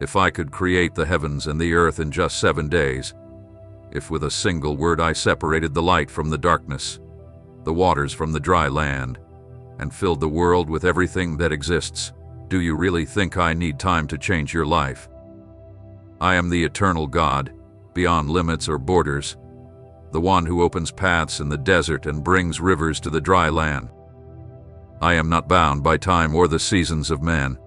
If I could create the heavens and the earth in just 7 days, if with a single word I separated the light from the darkness, the waters from the dry land, and filled the world with everything that exists, do you really think I need time to change your life? I am the eternal God, beyond limits or borders, the one who opens paths in the desert and brings rivers to the dry land. I am not bound by time or the seasons of man.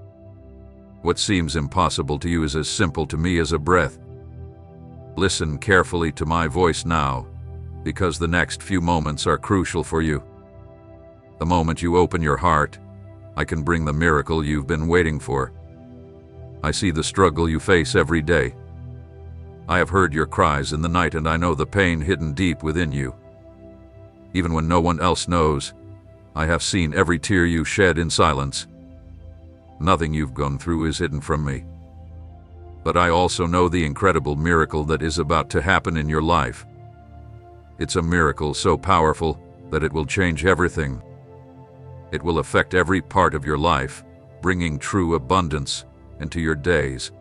What seems impossible to you is as simple to me as a breath. Listen carefully to my voice now, because the next few moments are crucial for you. The moment you open your heart, I can bring the miracle you've been waiting for. I see the struggle you face every day. I have heard your cries in the night, and I know the pain hidden deep within you. Even when no one else knows, I have seen every tear you shed in silence. Nothing you've gone through is hidden from me. But I also know the incredible miracle that is about to happen in your life. It's a miracle so powerful that it will change everything. It will affect every part of your life, bringing true abundance into your days.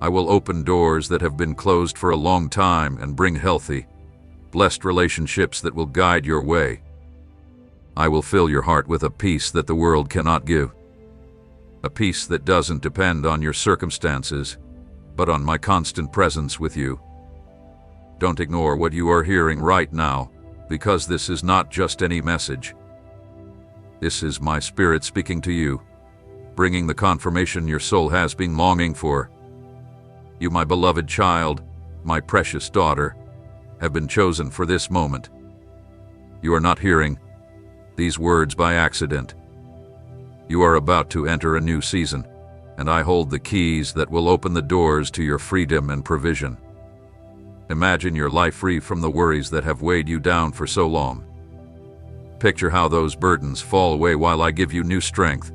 I will open doors that have been closed for a long time and bring healthy, blessed relationships that will guide your way. I will fill your heart with a peace that the world cannot give. A peace that doesn't depend on your circumstances, but on my constant presence with you. Don't ignore what you are hearing right now, because this is not just any message. This is my spirit speaking to you, bringing the confirmation your soul has been longing for. You, my beloved child, my precious daughter, have been chosen for this moment. You are not hearing these words by accident. You are about to enter a new season, and I hold the keys that will open the doors to your freedom and provision. Imagine your life free from the worries that have weighed you down for so long. Picture how those burdens fall away while I give you new strength.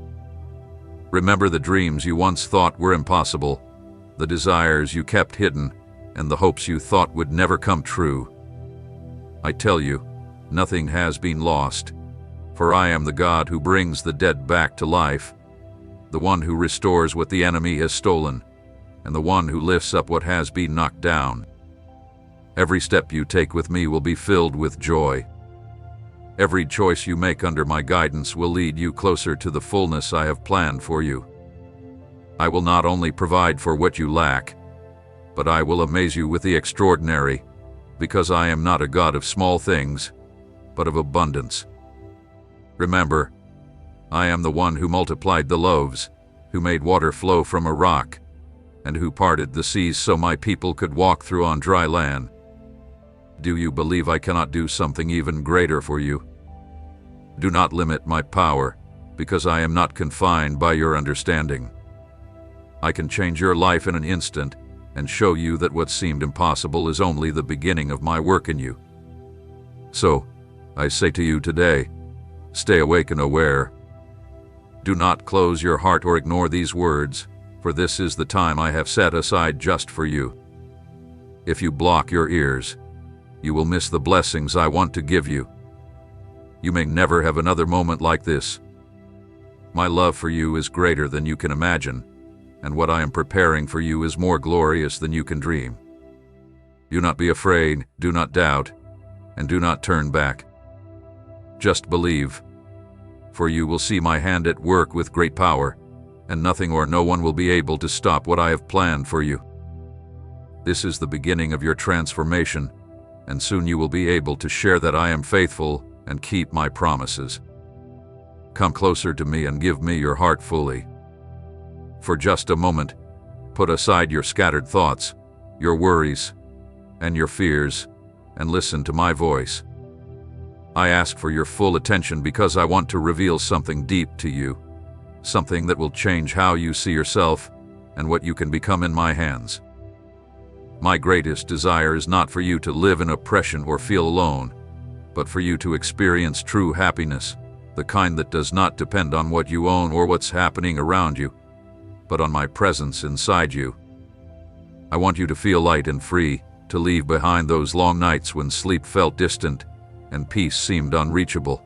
Remember the dreams you once thought were impossible, the desires you kept hidden, and the hopes you thought would never come true. I tell you, nothing has been lost, for I am the God who brings the dead back to life, the one who restores what the enemy has stolen, and the one who lifts up what has been knocked down. Every step you take with me will be filled with joy. Every choice you make under my guidance will lead you closer to the fullness I have planned for you. I will not only provide for what you lack, but I will amaze you with the extraordinary, because I am not a God of small things, but of abundance. Remember, I am the one who multiplied the loaves, who made water flow from a rock, and who parted the seas so my people could walk through on dry land. Do you believe I cannot do something even greater for you? Do not limit my power, because I am not confined by your understanding. I can change your life in an instant and show you that what seemed impossible is only the beginning of my work in you. So, I say to you today, stay awake and aware. Do not close your heart or ignore these words, for this is the time I have set aside just for you. If you block your ears, you will miss the blessings I want to give you. You may never have another moment like this. My love for you is greater than you can imagine, and what I am preparing for you is more glorious than you can dream. Do not be afraid, do not doubt, and do not turn back. Just believe, for you will see my hand at work with great power, and nothing or no one will be able to stop what I have planned for you. This is the beginning of your transformation, and soon you will be able to share that I am faithful and keep my promises. Come closer to me and give me your heart fully. For just a moment, put aside your scattered thoughts, your worries, and your fears, and listen to my voice. I ask for your full attention because I want to reveal something deep to you, something that will change how you see yourself and what you can become in my hands. My greatest desire is not for you to live in oppression or feel alone, but for you to experience true happiness, the kind that does not depend on what you own or what's happening around you, but on my presence inside you. I want you to feel light and free, to leave behind those long nights when sleep felt distant and peace seemed unreachable.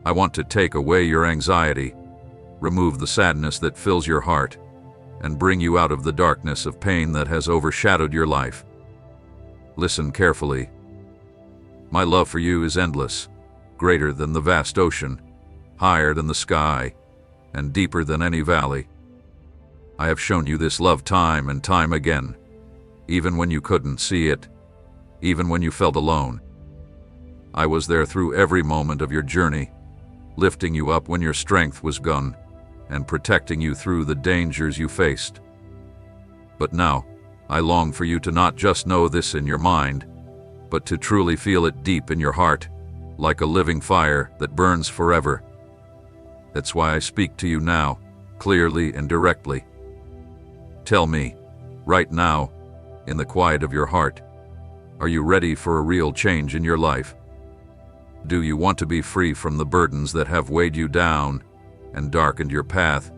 I want to take away your anxiety, remove the sadness that fills your heart, and bring you out of the darkness of pain that has overshadowed your life. Listen carefully. My love for you is endless, greater than the vast ocean, higher than the sky, and deeper than any valley. I have shown you this love time and time again, even when you couldn't see it, even when you felt alone. I was there through every moment of your journey, lifting you up when your strength was gone, and protecting you through the dangers you faced. But now, I long for you to not just know this in your mind, but to truly feel it deep in your heart, like a living fire that burns forever. That's why I speak to you now, clearly and directly. Tell me, right now, in the quiet of your heart, are you ready for a real change in your life? Do you want to be free from the burdens that have weighed you down and darkened your path?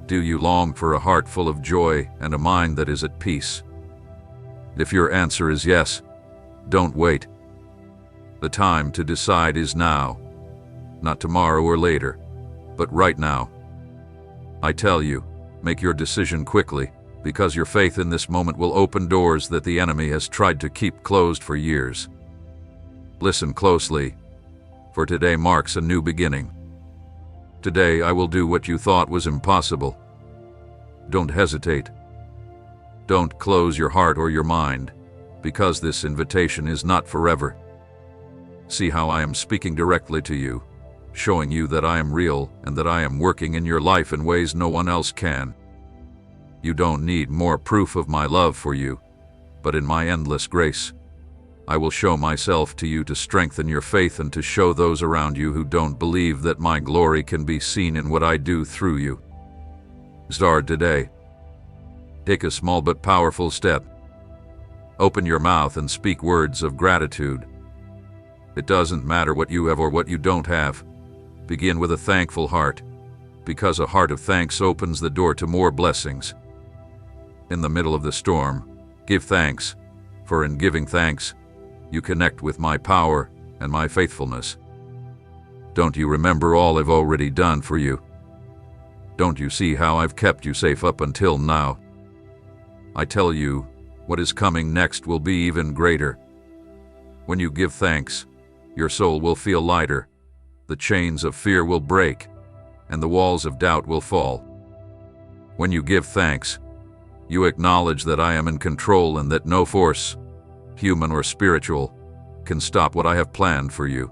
Do you long for a heart full of joy and a mind that is at peace? If your answer is yes, don't wait. The time to decide is now, not tomorrow or later, but right now. I tell you, make your decision quickly, because your faith in this moment will open doors that the enemy has tried to keep closed for years. Listen closely, for today marks a new beginning. Today I will do what you thought was impossible. Don't hesitate. Don't close your heart or your mind, because this invitation is not forever. See how I am speaking directly to you, showing you that I am real and that I am working in your life in ways no one else can. You don't need more proof of my love for you, but in my endless grace, I will show myself to you to strengthen your faith and to show those around you who don't believe that my glory can be seen in what I do through you. Start today. Take a small but powerful step. Open your mouth and speak words of gratitude. It doesn't matter what you have or what you don't have. Begin with a thankful heart, because a heart of thanks opens the door to more blessings. In the middle of the storm, give thanks, for in giving thanks, you connect with my power and my faithfulness. Don't you remember all I've already done for you? Don't you see how I've kept you safe up until now? I tell you, what is coming next will be even greater. When you give thanks, your soul will feel lighter, the chains of fear will break, and the walls of doubt will fall. When you give thanks, you acknowledge that I am in control and that no force, human or spiritual, can stop what I have planned for you.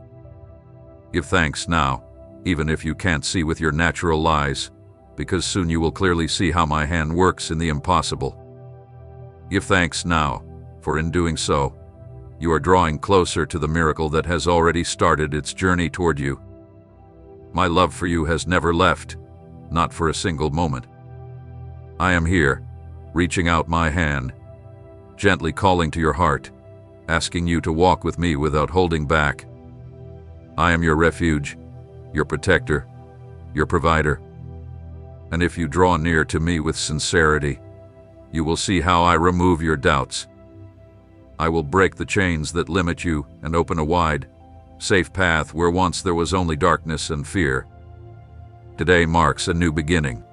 Give thanks now, even if you can't see with your natural eyes, because soon you will clearly see how my hand works in the impossible. Give thanks now, for in doing so, you are drawing closer to the miracle that has already started its journey toward you. My love for you has never left, not for a single moment. I am here, reaching out my hand, gently calling to your heart, asking you to walk with me without holding back. I am your refuge, your protector, your provider. And if you draw near to me with sincerity, you will see how I remove your doubts. I will break the chains that limit you and open a wide, safe path where once there was only darkness and fear. Today marks a new beginning.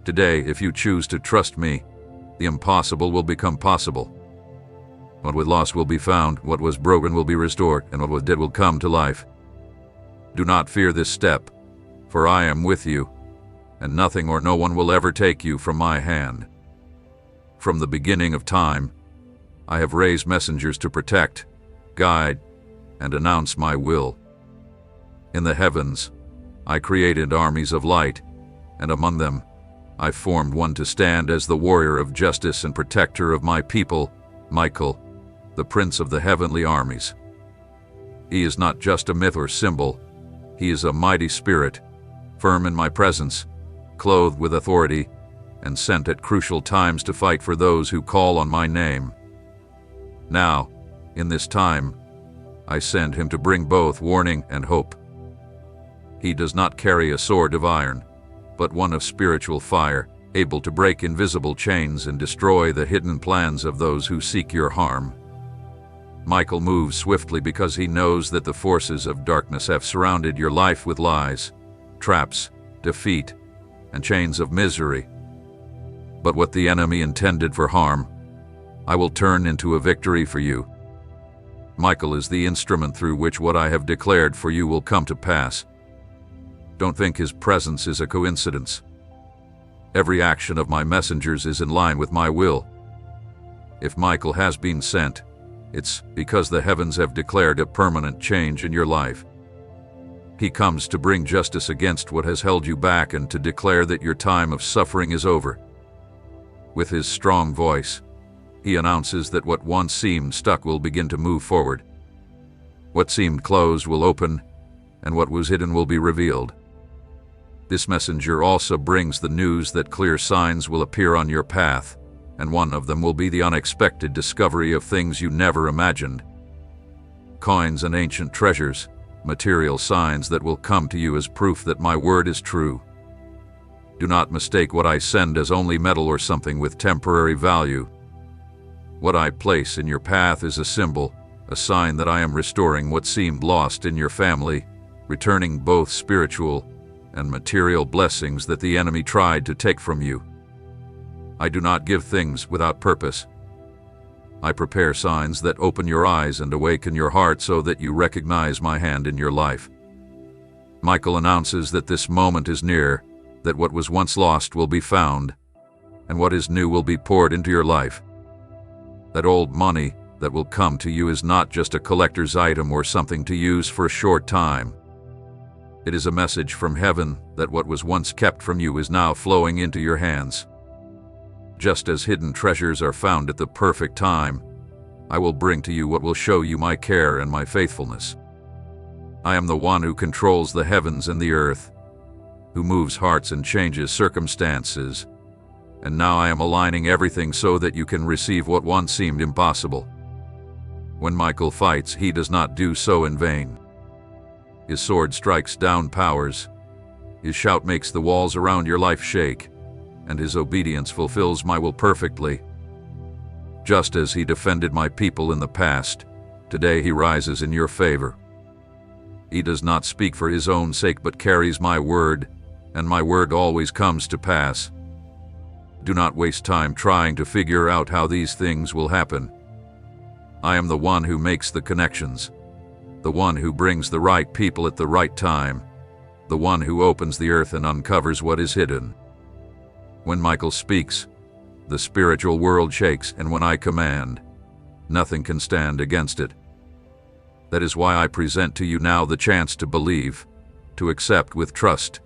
Today, if you choose to trust me, the impossible will become possible. What was lost will be found, what was broken will be restored, and what was dead will come to life. Do not fear this step, for I am with you, and nothing or no one will ever take you from my hand. From the beginning of time, I have raised messengers to protect, guide, and announce my will. In the heavens, I created armies of light, and among them, I formed one to stand as the warrior of justice and protector of my people, Michael, the prince of the heavenly armies. He is not just a myth or symbol, he is a mighty spirit, firm in my presence, clothed with authority, and sent at crucial times to fight for those who call on my name. Now, in this time, I send him to bring both warning and hope. He does not carry a sword of iron, but one of spiritual fire, able to break invisible chains and destroy the hidden plans of those who seek your harm. Michael moves swiftly because he knows that the forces of darkness have surrounded your life with lies, traps, defeat, and chains of misery, But what the enemy intended for harm, I will turn into a victory for you. Michael is the instrument through which what I have declared for you will come to pass. Don't think his presence is a coincidence. Every action of my messengers is in line with my will. If Michael has been sent, it's because the heavens have declared a permanent change in your life. He comes to bring justice against what has held you back and to declare that your time of suffering is over. With his strong voice, he announces that what once seemed stuck will begin to move forward. What seemed closed will open, and what was hidden will be revealed. This messenger also brings the news that clear signs will appear on your path, and one of them will be the unexpected discovery of things you never imagined. Coins and ancient treasures, material signs that will come to you as proof that my word is true. Do not mistake what I send as only metal or something with temporary value. What I place in your path is a symbol, a sign that I am restoring what seemed lost in your family, returning both spiritual and material blessings that the enemy tried to take from you. I do not give things without purpose. I prepare signs that open your eyes and awaken your heart so that you recognize my hand in your life. Michael announces that this moment is near, that what was once lost will be found, and what is new will be poured into your life. That old money that will come to you is not just a collector's item or something to use for a short time. It is a message from heaven that what was once kept from you is now flowing into your hands. Just as hidden treasures are found at the perfect time, I will bring to you what will show you my care and my faithfulness. I am the one who controls the heavens and the earth, who moves hearts and changes circumstances, and now I am aligning everything so that you can receive what once seemed impossible. When Michael fights, he does not do so in vain. His sword strikes down powers, his shout makes the walls around your life shake, and his obedience fulfills my will perfectly. Just as he defended my people in the past, today he rises in your favor. He does not speak for his own sake but carries my word, and my word always comes to pass. Do not waste time trying to figure out how these things will happen. I am the one who makes the connections, the one who brings the right people at the right time, the one who opens the earth and uncovers what is hidden. When Michael speaks, the spiritual world shakes, and when I command, nothing can stand against it. That is why I present to you now the chance to believe, to accept with trust,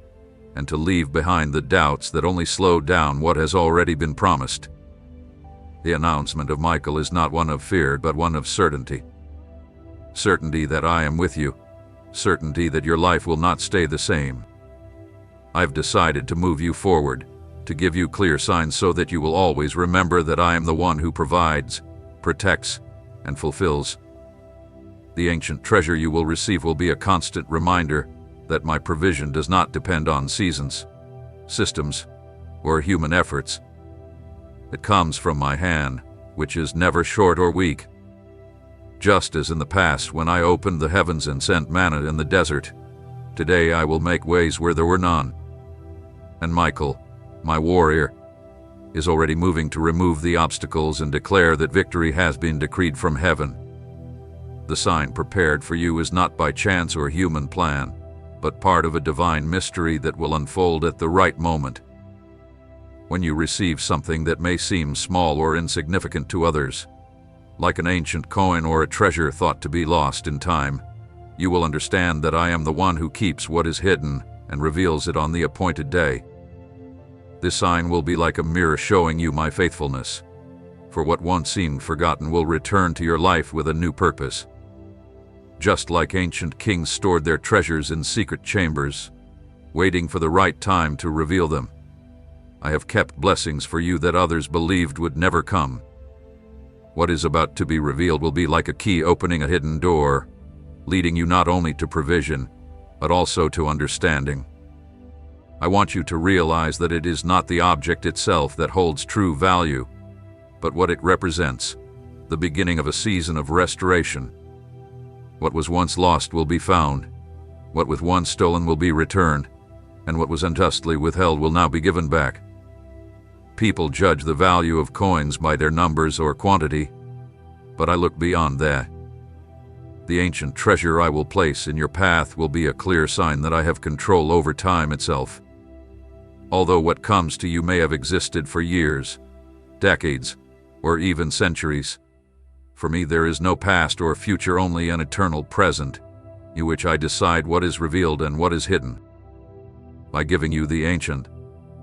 and to leave behind the doubts that only slow down what has already been promised. The announcement of Michael is not one of fear, but one of certainty. Certainty that I am with you, certainty that your life will not stay the same. I've decided to move you forward, to give you clear signs so that you will always remember that I am the one who provides, protects, and fulfills. The ancient treasure you will receive will be a constant reminder that my provision does not depend on seasons, systems, or human efforts. It comes from my hand, which is never short or weak. Just as in the past when I opened the heavens and sent manna in the desert, today I will make ways where there were none. And Michael, my warrior, is already moving to remove the obstacles and declare that victory has been decreed from heaven. The sign prepared for you is not by chance or human plan, but part of a divine mystery that will unfold at the right moment. When you receive something that may seem small or insignificant to others, like an ancient coin or a treasure thought to be lost in time, you will understand that I am the one who keeps what is hidden and reveals it on the appointed day. This sign will be like a mirror showing you my faithfulness, for what once seemed forgotten will return to your life with a new purpose. Just like ancient kings stored their treasures in secret chambers, waiting for the right time to reveal them, I have kept blessings for you that others believed would never come. What is about to be revealed will be like a key opening a hidden door, leading you not only to provision, but also to understanding. I want you to realize that it is not the object itself that holds true value, but what it represents, the beginning of a season of restoration. What was once lost will be found, what was once stolen will be returned, and what was unjustly withheld will now be given back. people judge the value of coins by their numbers or quantity, but I look beyond that. The ancient treasure I will place in your path will be a clear sign that I have control over time itself. Although what comes to you may have existed for years, decades, or even centuries, for me there is no past or future, only an eternal present, in which I decide what is revealed and what is hidden. By giving you the ancient,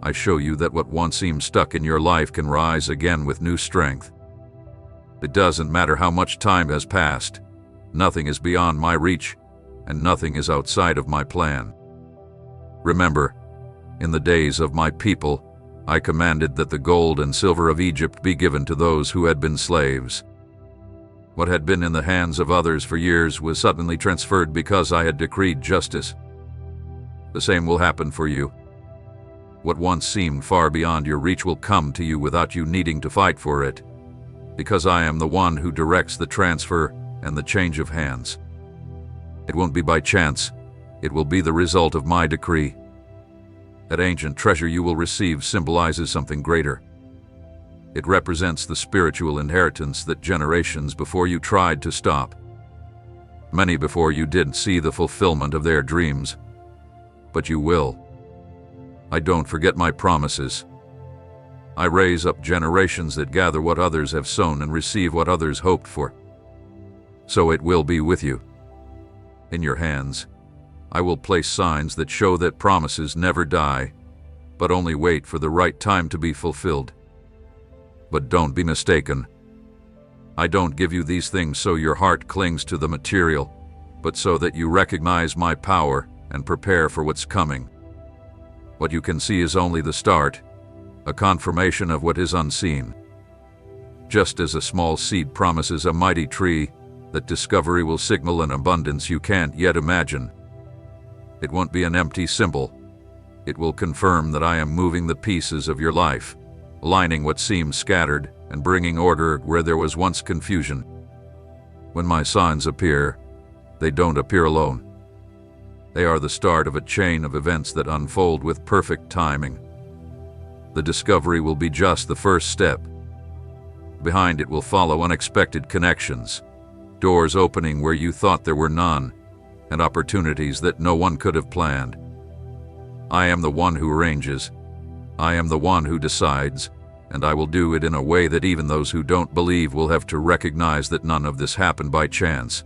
I show you that what once seemed stuck in your life can rise again with new strength. It doesn't matter how much time has passed, nothing is beyond my reach, and nothing is outside of my plan. Remember, in the days of my people, I commanded that the gold and silver of Egypt be given to those who had been slaves. What had been in the hands of others for years was suddenly transferred because I had decreed justice. The same will happen for you. What once seemed far beyond your reach will come to you without you needing to fight for it, because I am the one who directs the transfer and the change of hands. It won't be by chance, it will be the result of my decree. That ancient treasure you will receive symbolizes something greater. It represents the spiritual inheritance that generations before you tried to stop. Many before you didn't see the fulfillment of their dreams, but you will. I don't forget my promises. I raise up generations that gather what others have sown and receive what others hoped for. So it will be with you. In your hands, I will place signs that show that promises never die, but only wait for the right time to be fulfilled. But don't be mistaken. I don't give you these things so your heart clings to the material, but so that you recognize my power and prepare for what's coming. What you can see is only the start, a confirmation of what is unseen. Just as a small seed promises a mighty tree, that discovery will signal an abundance you can't yet imagine. It won't be an empty symbol. It will confirm that I am moving the pieces of your life, aligning what seems scattered and bringing order where there was once confusion. When my signs appear, they don't appear alone. They are the start of a chain of events that unfold with perfect timing. The discovery will be just the first step. Behind it will follow unexpected connections, doors opening where you thought there were none, and opportunities that no one could have planned. I am the one who arranges. I am the one who decides, and I will do it in a way that even those who don't believe will have to recognize that none of this happened by chance.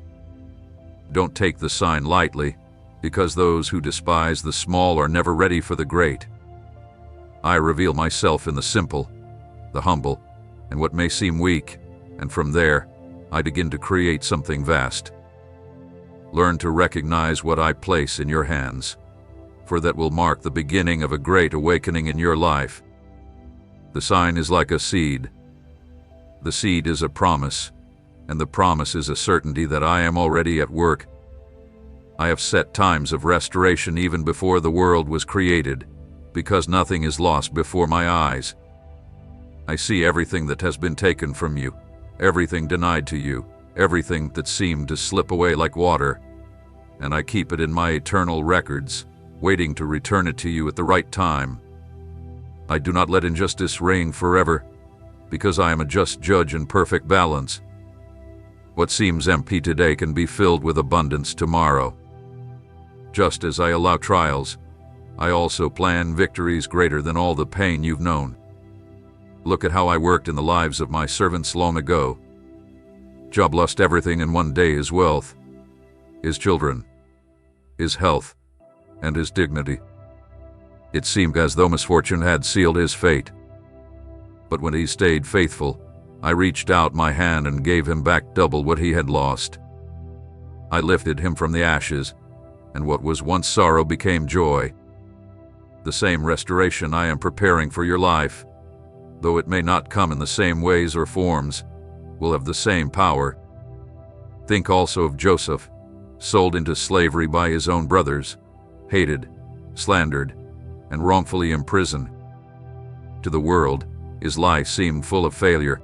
Don't take the sign lightly, because those who despise the small are never ready for the great. I reveal myself in the simple, the humble, and what may seem weak, and from there, I begin to create something vast. Learn to recognize what I place in your hands, for that will mark the beginning of a great awakening in your life. The sign is like a seed. The seed is a promise, and the promise is a certainty that I am already at work. I have set times of restoration even before the world was created, because nothing is lost before my eyes. I see everything that has been taken from you, everything denied to you, everything that seemed to slip away like water, and I keep it in my eternal records, waiting to return it to you at the right time. I do not let injustice reign forever, because I am a just judge in perfect balance. What seems empty today can be filled with abundance tomorrow. Just as I allow trials, I also plan victories greater than all the pain you've known. Look at how I worked in the lives of my servants long ago. Job lost everything in one day: his wealth, his children, his health, and his dignity. It seemed as though misfortune had sealed his fate. But when he stayed faithful, I reached out my hand and gave him back double what he had lost. I lifted him from the ashes, and what was once sorrow became joy. The same restoration I am preparing for your life, though it may not come in the same ways or forms, will have the same power. Think also of Joseph, sold into slavery by his own brothers, hated, slandered, and wrongfully imprisoned. To the world, his life seemed full of failure.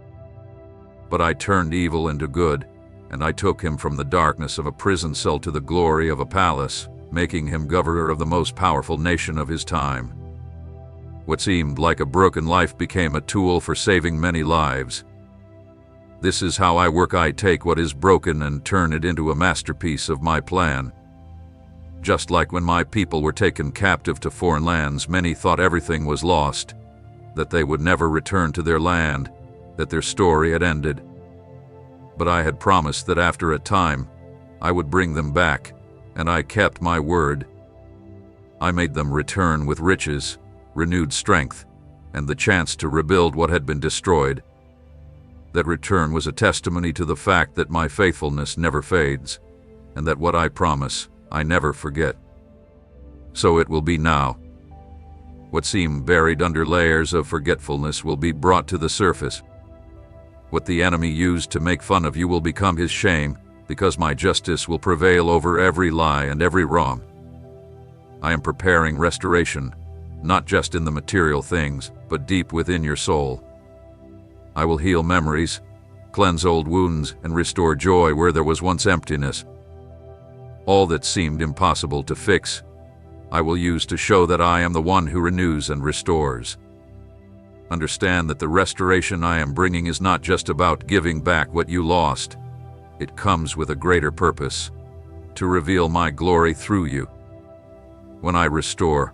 But I turned evil into good, and I took him from the darkness of a prison cell to the glory of a palace, making him governor of the most powerful nation of his time. What seemed like a broken life became a tool for saving many lives. This is how I work. I take what is broken and turn it into a masterpiece of my plan. Just like when my people were taken captive to foreign lands, many thought everything was lost, that they would never return to their land, that their story had ended. But I had promised that after a time, I would bring them back, and I kept my word. I made them return with riches, renewed strength, and the chance to rebuild what had been destroyed. That return was a testimony to the fact that my faithfulness never fades, and that what I promise, I never forget. So it will be now. What seemed buried under layers of forgetfulness will be brought to the surface. What the enemy used to make fun of you will become his shame, because my justice will prevail over every lie and every wrong. I am preparing restoration, not just in the material things, but deep within your soul. I will heal memories, cleanse old wounds, and restore joy where there was once emptiness. All that seemed impossible to fix, I will use to show that I am the one who renews and restores. Understand that the restoration I am bringing is not just about giving back what you lost. It comes with a greater purpose, to reveal my glory through you. When I restore,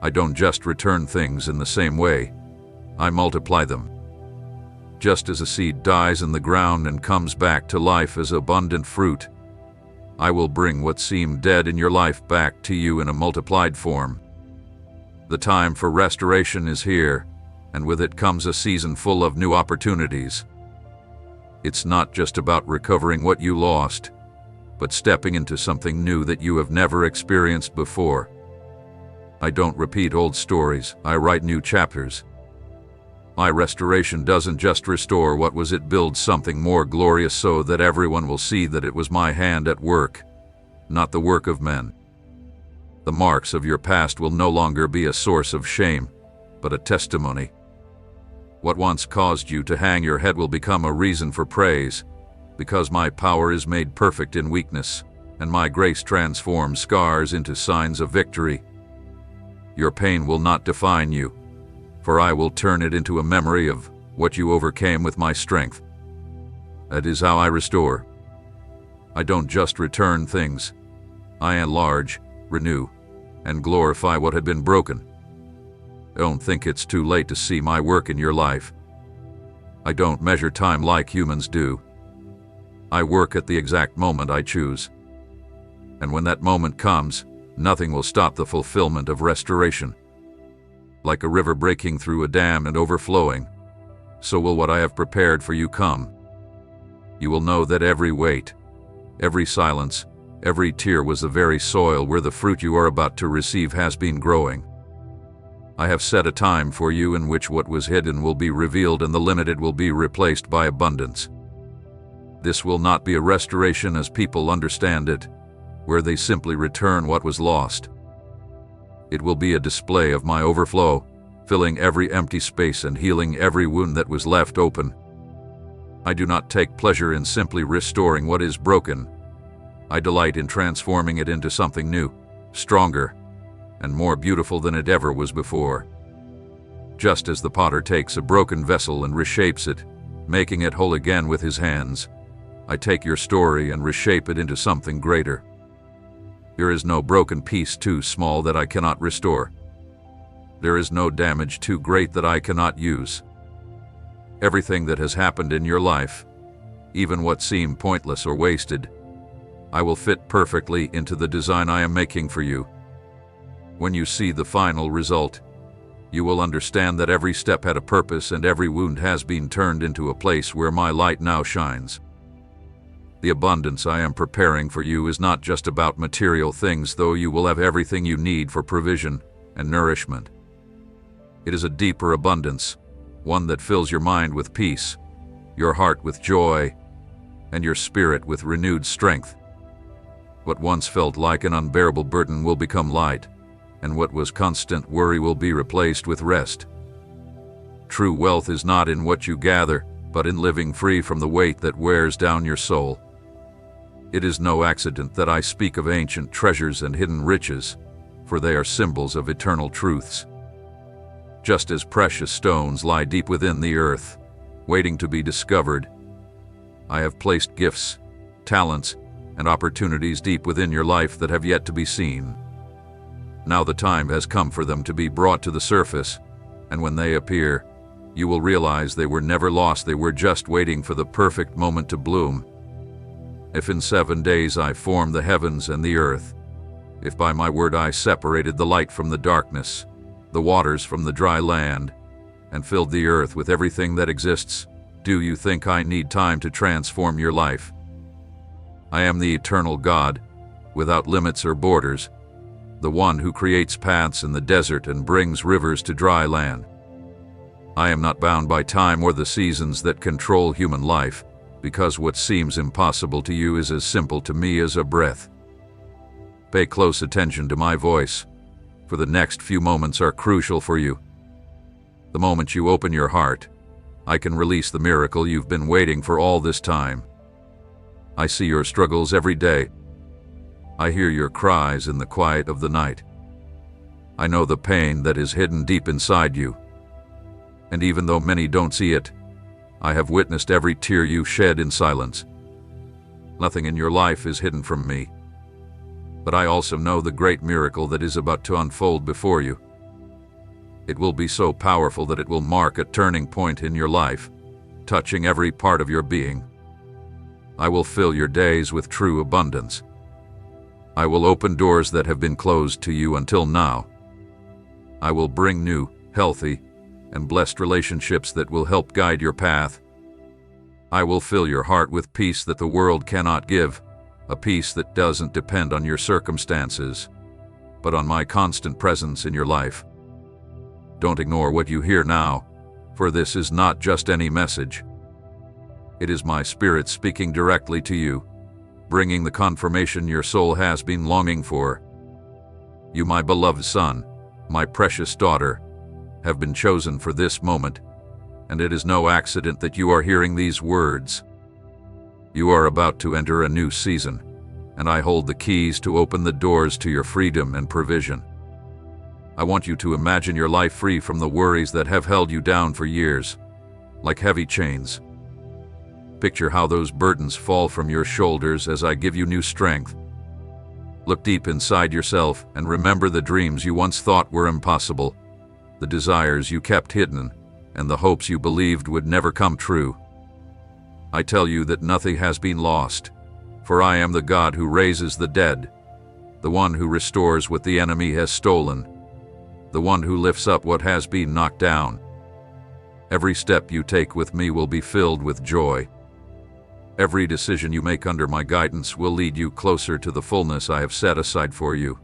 I don't just return things in the same way, I multiply them. Just as a seed dies in the ground and comes back to life as abundant fruit, I will bring what seemed dead in your life back to you in a multiplied form. The time for restoration is here, and with it comes a season full of new opportunities. It's not just about recovering what you lost, but stepping into something new that you have never experienced before. I don't repeat old stories, I write new chapters. My restoration doesn't just restore what was, it builds something more glorious so that everyone will see that it was my hand at work, not the work of men. The marks of your past will no longer be a source of shame, but a testimony. What once caused you to hang your head will become a reason for praise, because my power is made perfect in weakness, and my grace transforms scars into signs of victory. Your pain will not define you, for I will turn it into a memory of what you overcame with my strength. That is how I restore. I don't just return things. I enlarge, renew, and glorify what had been broken. Don't think it's too late to see my work in your life. I don't measure time like humans do. I work at the exact moment I choose. And when that moment comes, nothing will stop the fulfillment of restoration. Like a river breaking through a dam and overflowing, so will what I have prepared for you come. You will know that every wait, every silence, every tear was the very soil where the fruit you are about to receive has been growing. I have set a time for you in which what was hidden will be revealed and the limited will be replaced by abundance. This will not be a restoration as people understand it, where they simply return what was lost. It will be a display of my overflow, filling every empty space and healing every wound that was left open. I do not take pleasure in simply restoring what is broken. I delight in transforming it into something new, stronger, and more beautiful than it ever was before. Just as the potter takes a broken vessel and reshapes it, making it whole again with his hands, I take your story and reshape it into something greater. There is no broken piece too small that I cannot restore. There is no damage too great that I cannot use. Everything that has happened in your life, even what seemed pointless or wasted, I will fit perfectly into the design I am making for you. When you see the final result, you will understand that every step had a purpose and every wound has been turned into a place where my light now shines. The abundance I am preparing for you is not just about material things, though you will have everything you need for provision and nourishment. It is a deeper abundance, one that fills your mind with peace, your heart with joy, and your spirit with renewed strength. What once felt like an unbearable burden will become light, and what was constant worry will be replaced with rest. True wealth is not in what you gather, but in living free from the weight that wears down your soul. It is no accident that I speak of ancient treasures and hidden riches, for they are symbols of eternal truths. just as precious stones lie deep within the earth, waiting to be discovered. I have placed gifts, talents, and opportunities deep within your life that have yet to be seen. Now the time has come for them to be brought to the surface, and when they appear, you will realize they were never lost, they were just waiting for the perfect moment to bloom. If in 7 days I formed the heavens and the earth, if by my word I separated the light from the darkness, the waters from the dry land, and filled the earth with everything that exists, do you think I need time to transform your life? I am the eternal God, without limits or borders, the one who creates paths in the desert and brings rivers to dry land. I am not bound by time or the seasons that control human life, because what seems impossible to you is as simple to me as a breath. Pay close attention to my voice, for the next few moments are crucial for you. The moment you open your heart, I can release the miracle you've been waiting for all this time. I see your struggles every day. I hear your cries in the quiet of the night. I know the pain that is hidden deep inside you. And even though many don't see it, I have witnessed every tear you shed in silence. Nothing in your life is hidden from me. But I also know the great miracle that is about to unfold before you. It will be so powerful that it will mark a turning point in your life, touching every part of your being. I will fill your days with true abundance. I will open doors that have been closed to you until now. I will bring new, healthy, and blessed relationships that will help guide your path. I will fill your heart with peace that the world cannot give, a peace that doesn't depend on your circumstances, but on my constant presence in your life. Don't ignore what you hear now, for this is not just any message. It is my spirit speaking directly to you, bringing the confirmation your soul has been longing for. You, my beloved son, my precious daughter, have been chosen for this moment, and it is no accident that you are hearing these words. You are about to enter a new season, and I hold the keys to open the doors to your freedom and provision. I want you to imagine your life free from the worries that have held you down for years, like heavy chains. Picture how those burdens fall from your shoulders as I give you new strength. Look deep inside yourself and remember the dreams you once thought were impossible, the desires you kept hidden, and the hopes you believed would never come true. I tell you that nothing has been lost, for I am the God who raises the dead, the one who restores what the enemy has stolen, the one who lifts up what has been knocked down. Every step you take with me will be filled with joy. Every decision you make under my guidance will lead you closer to the fullness I have set aside for you.